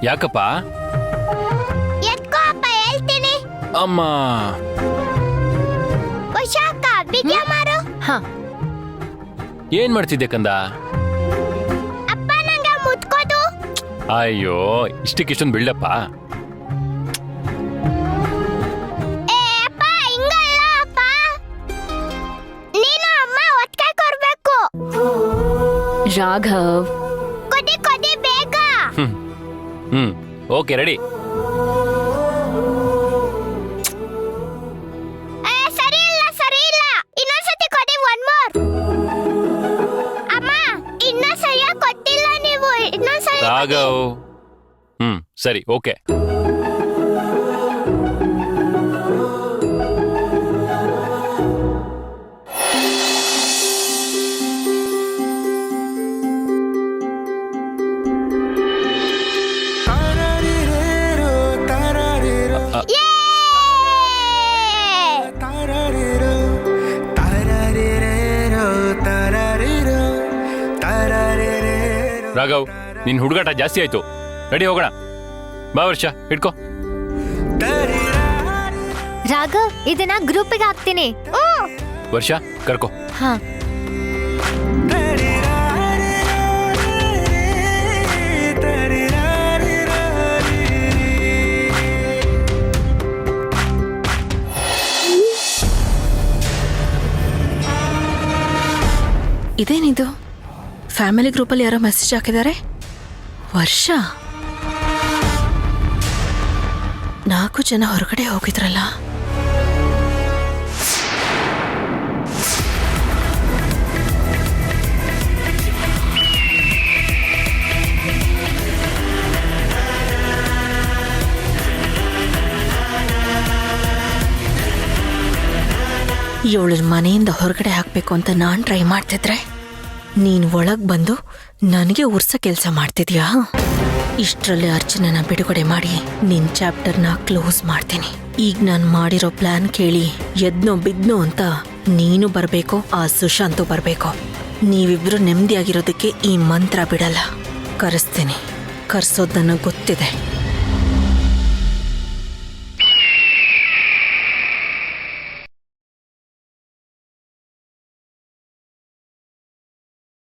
ಯಾಕಪ್ಪ? ಎತ್ಕೋ ಅಪ್ಪ ಹೇಳ್ತೀನಿ. ಅಮ್ಮ ವರ್ಷಕ್ಕ ವಿದ್ಯಾ ಮಾರು. ಹಾ ಏನ್ ಮಾಡ್ತಿದ್ದೆ ಕಂದ? ಅಪ್ಪ ನಂಗೆ ಮುತ್ಕೋದು. ಅಯ್ಯೋ ಇಷ್ಟಕ್ಕಿಷ್ಟೊಂದು ಬಿಲ್ಡಪ್ಪ. ಏ ಅಪ್ಪ ಹಿಂಗಲ್ಲ ಅಪ್ಪ. ನೀನು ಅಮ್ಮ ಒತ್ಕೈ ಕೊಡ್ಬೇಕು. ರಾಘವ್, ಕೊಡಿ ಕೊಡಿ ಬೇಗ. Okay ready. ಸರಿ ಇಲ್ಲ ಇನ್ನೊಂದ್ಸತಿ ಕೊಡಿ. One more. ಅಮ್ಮ ಇನ್ನೂ ಸರಿಯಾಗಿ ಕೊಟ್ಟಿಲ್ಲ ನೀವು. ಇನ್ನೊಂದ್ಸರಿ ರಾಘವ್. ಸರಿ ಓಕೆ. ರಾಘವ್, ನಿನ್ ಹುಡುಗಾಟ ಜಾಸ್ತಿ ಆಯ್ತು. ರೆಡಿ ಹೋಗೋಣ. ಬಾ ವರ್ಷ ಹಿಡ್ಕೋ. ರಾಘವ್, ಇದನ್ನ ಗ್ರೂಪಿಗೆ ಹಾಕ್ತೀನಿ. ವರ್ಷ ಕರ್ಕೋ. ಹಾ ಇದೇನಿದು? ಫ್ಯಾಮಿಲಿ ಗ್ರೂಪಲ್ಲಿ ಯಾರೋ ಮೆಸೇಜ್ ಹಾಕಿದ್ದಾರೆ. ವರ್ಷ 4 ಜನ ಹೊರಗಡೆ ಹೋಗಿದ್ರಲ್ಲ. ಇವಳ ಮನೆಯಿಂದ ಹೊರಗಡೆ ಹಾಕ್ಬೇಕು ಅಂತ ನಾನು ಟ್ರೈ ಮಾಡ್ತಿದ್ರೆ ನೀನು ಒಳಗ್ ಬಂದು ನನಗೆ ಉರ್ಸ ಕೆಲಸ ಮಾಡ್ತಿದ್ಯಾ? ಇಷ್ಟರಲ್ಲಿ ಅರ್ಚನನ ಬಿಡುಗಡೆ ಮಾಡಿ ನಿನ್ ಚಾಪ್ಟರ್ನ ಕ್ಲೋಸ್ ಮಾಡ್ತೀನಿ. ಈಗ ನಾನು ಮಾಡಿರೋ ಪ್ಲಾನ್ ಕೇಳಿ ಎದ್ನೋ ಬಿದ್ನೋ ಅಂತ ನೀನು ಬರ್ಬೇಕು, ಆ ಸುಶಾಂತು ಬರ್ಬೇಕು. ನೀವಿಬ್ರು ನೆಮ್ಮದಿಯಾಗಿರೋದಕ್ಕೆ ಈ ಮಂತ್ರ ಬಿಡಲ್ಲ. ಕರೆಸ್ತೀನಿ. ಕರ್ಸೋದ್ ನನಗೆ ಗೊತ್ತಿದೆ.